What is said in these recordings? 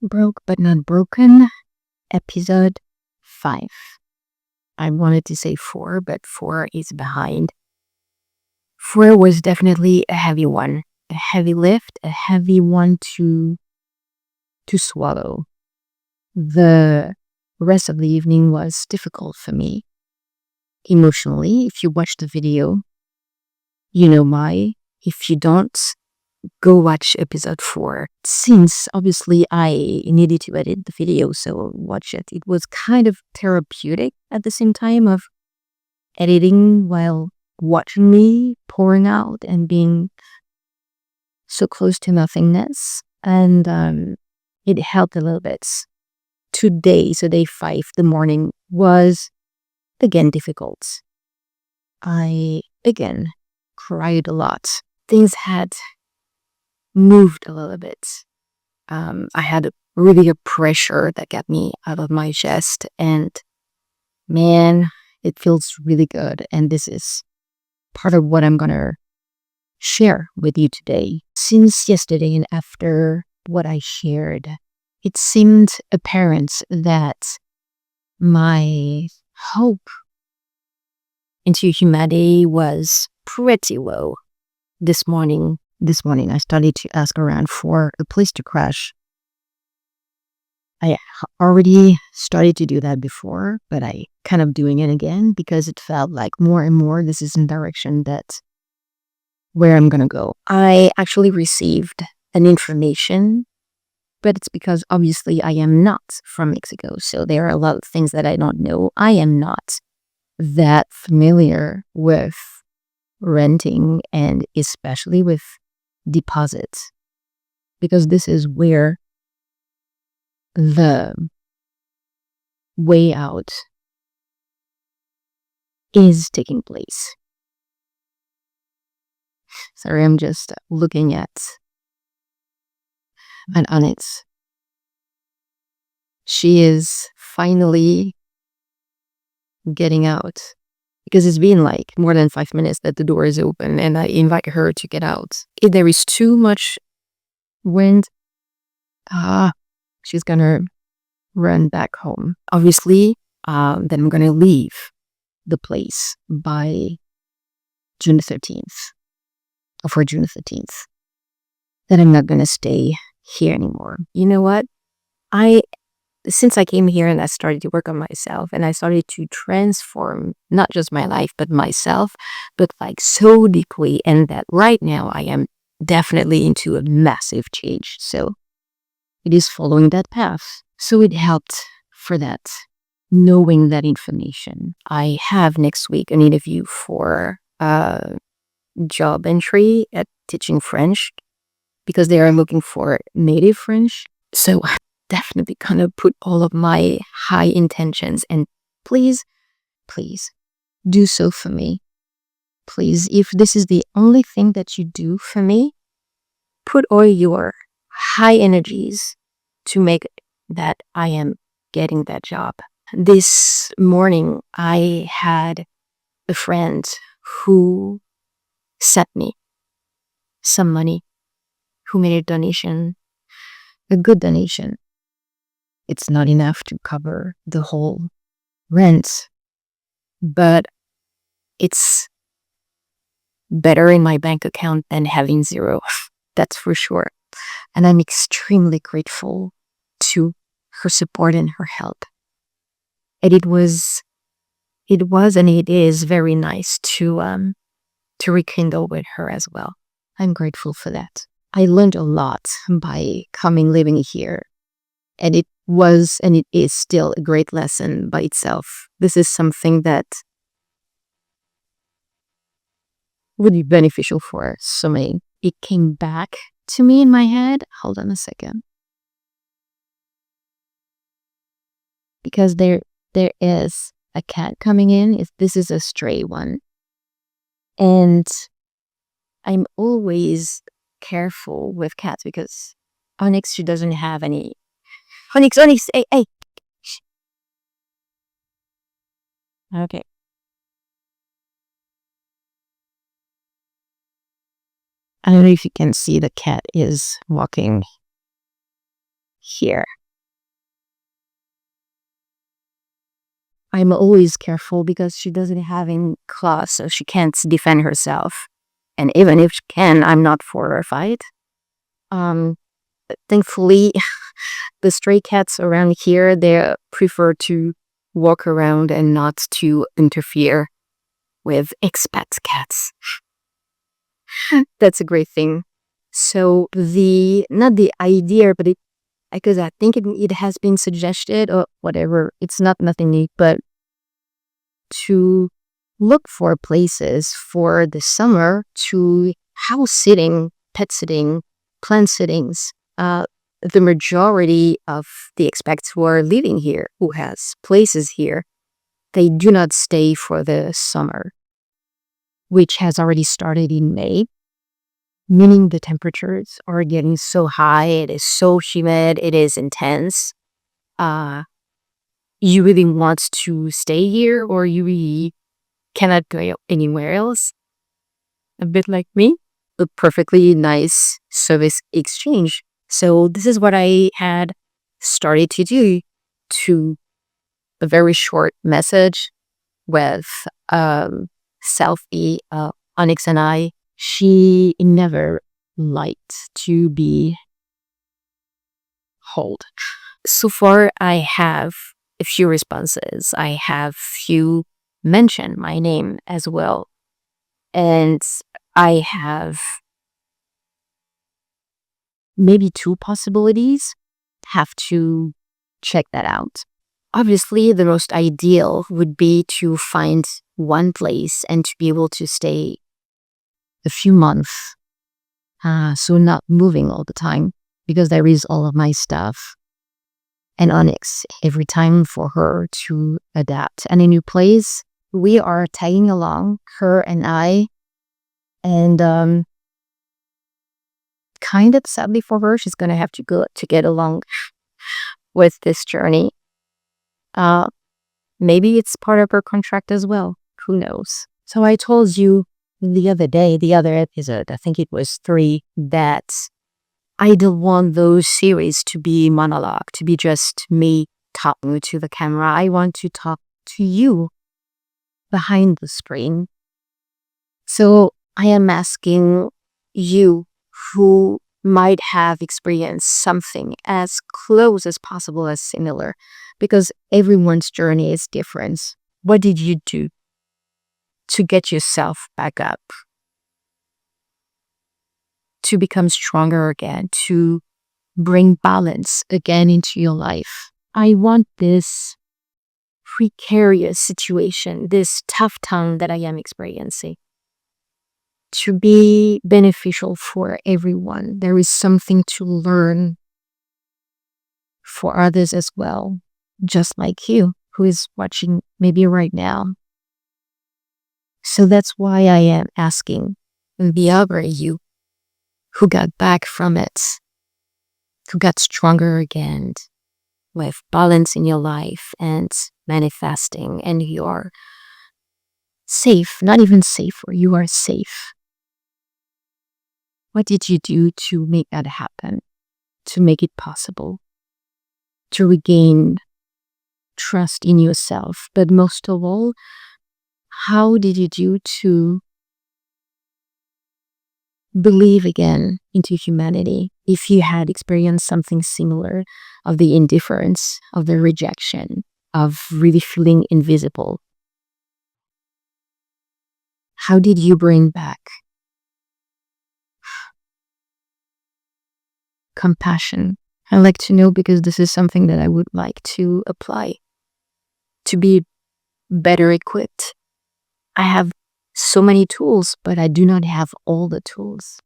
Broke but Not Broken, episode 5. I wanted to say 4, but 4 is behind. 4 was definitely a heavy one, a heavy lift, a heavy one to swallow. The rest of the evening was difficult for me emotionally. If you watch the video, you know why. If you don't, go watch episode 4. Since obviously I needed to edit the video, so watch it. It was kind of therapeutic at the same time of editing while watching me pouring out and being so close to nothingness. And it helped a little bit. Today, so day 5, the morning was again difficult. I again cried a lot. Things had moved a little bit. I had really a pressure that got me out of my chest, and man, it feels really good. And this is part of what I'm gonna share with you today. Since yesterday and after what I shared, it seemed apparent that my hope into humanity was pretty low. This morning, I started to ask around for a place to crash. I already started to do that before, but I kind of doing it again because it felt like more and more this is in direction that where I'm gonna go. I actually received an information, but it's because obviously I am not from Mexico, so there are a lot of things that I don't know. I am not that familiar with renting and especially with deposits, because this is where the way out is taking place. Sorry, I'm just looking at Onyx. She is finally getting out because it's been like more than 5 minutes that the door is open and I invite her to get out. If there is too much wind, she's gonna run back home. Obviously, then I'm gonna leave the place by June 13th, or for June 13th. Then I'm not gonna stay here anymore. You know what? Since I came here and I started to work on myself and I started to transform not just my life, but myself, but like so deeply, and that right now I am definitely into a massive change. So it is following that path. So it helped for that, knowing that information. I have next week an interview for a job entry at teaching French because they are looking for native French. So definitely gonna put all of my high intentions, and please do so for me. Please, if this is the only thing that you do for me, put all your high energies to make that I am getting that job. This morning, I had a friend who sent me some money, who made a donation, a good donation. It's not enough to cover the whole rent, but it's better in my bank account than having zero. That's for sure. And I'm extremely grateful to her support and her help. And it was and it is very nice to rekindle with her as well. I'm grateful for that. I learned a lot by living here. And it was and it is still a great lesson by itself. This is something that would be beneficial for so many. It came back to me in my head. Hold on a second. Because there is a cat coming in. This is a stray one. And I'm always careful with cats because Onyx, she doesn't have any. Onyx, hey. Okay. I don't know if you can see the cat is walking here. I'm always careful because she doesn't have any claws, so she can't defend herself. And even if she can, I'm not for a fight. Thankfully, the stray cats around here, they prefer to walk around and not to interfere with expat cats. That's a great thing. So not the idea, but because I think it has been suggested or whatever, it's not nothing new, but to look for places for the summer to house sitting, pet sitting, plant sittings. The majority of the expats who are living here, who has places here, they do not stay for the summer, which has already started in May, meaning the temperatures are getting so high, it is so humid, it is intense. You really want to stay here or you really cannot go anywhere else. A bit like me, a perfectly nice service exchange. So this is what I had started to do, to a very short message with selfie, Onyx and I. She never liked to be held. So far, I have a few responses. I have few mention my name as well. And I have maybe 2 possibilities. Have to check that out. Obviously, the most ideal would be to find one place and to be able to stay a few months. So not moving all the time, because there is all of my stuff and Onyx every time for her to adapt. And a new place, we are tagging along, her and I, and kind of sadly for her, she's gonna have to get along with this journey. Maybe it's part of her contract as well. Who knows? So I told you the other episode, I think it was 3, that I don't want those series to be monologue, to be just me talking to the camera. I want to talk to you behind the screen. So I am asking you who might have experienced something as close as possible as similar, because everyone's journey is different. What did you do to get yourself back up, to become stronger again, to bring balance again into your life? I want this precarious situation, this tough time that I am experiencing, to be beneficial for everyone. There is something to learn for others as well, just like you, who is watching maybe right now. So that's why I am asking the other you who got back from it, who got stronger again, with balance in your life and manifesting, and you are safe, not even safer, you are safe. What did you do to make that happen, to make it possible, to regain trust in yourself? But most of all, how did you do to believe again into humanity if you had experienced something similar, of the indifference, of the rejection, of really feeling invisible? How did you bring back compassion? I'd like to know, because this is something that I would like to apply, to be better equipped. I have so many tools, but I do not have all the tools.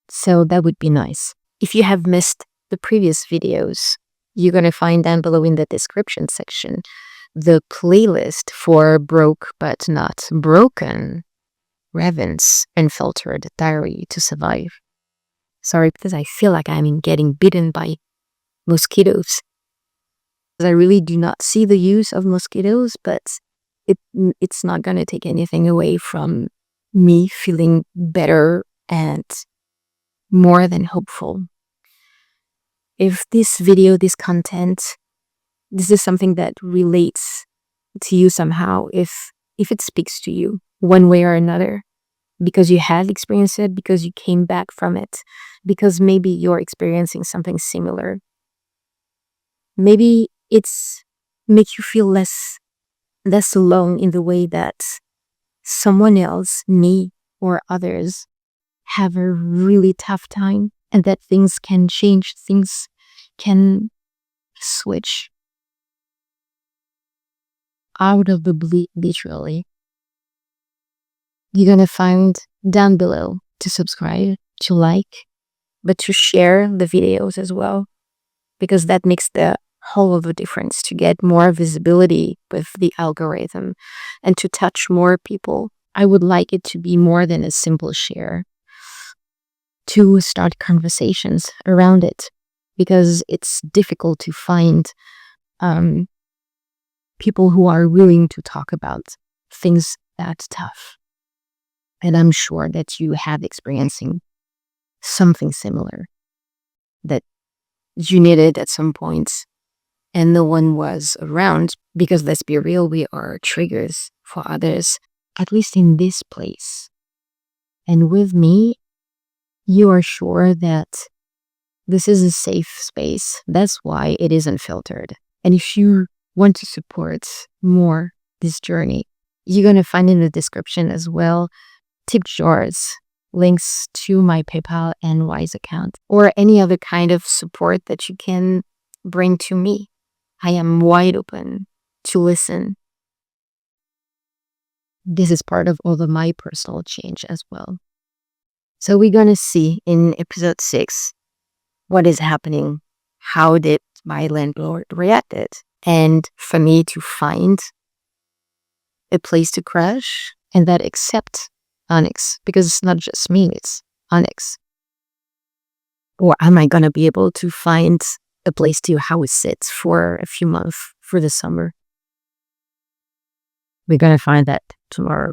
So that would be nice. If you have missed the previous videos, you're going to find down below in the description section the playlist for Broke But Not Broken, Revin's Unfiltered Diary to Survive. Sorry, because I feel like I'm getting bitten by mosquitoes. I really do not see the use of mosquitoes, but it's not going to take anything away from me feeling better and more than hopeful. if this video, this content, this is something that relates to you somehow, if it speaks to you one way or another, because you had experienced it, because you came back from it, because maybe you're experiencing something similar. Maybe it's make you feel less alone in the way that someone else, me or others, have a really tough time, and that things can change, things can switch out of the blue, literally. You're gonna find down below to subscribe, to like, but to share the videos as well, because that makes the whole of the difference, to get more visibility with the algorithm and to touch more people. I would like it to be more than a simple share, to start conversations around it, because it's difficult to find people who are willing to talk about things that tough. And I'm sure that you have experiencing something similar, that you needed at some point and no one was around, because let's be real, we are triggers for others, at least in this place. And with me, you are sure that this is a safe space. That's why it is unfiltered. And if you want to support more this journey, you're going to find in the description as well tip jars, links to my PayPal and Wise account, or any other kind of support that you can bring to me. I am wide open to listen. This is part of all of my personal change as well. So we're going to see in episode 6 what is happening. How did my landlord react it? And for me to find a place to crash and that accept Onyx, because it's not just me, it's Onyx. Or am I going to be able to find a place to house it for a few months for the summer? We're going to find that tomorrow.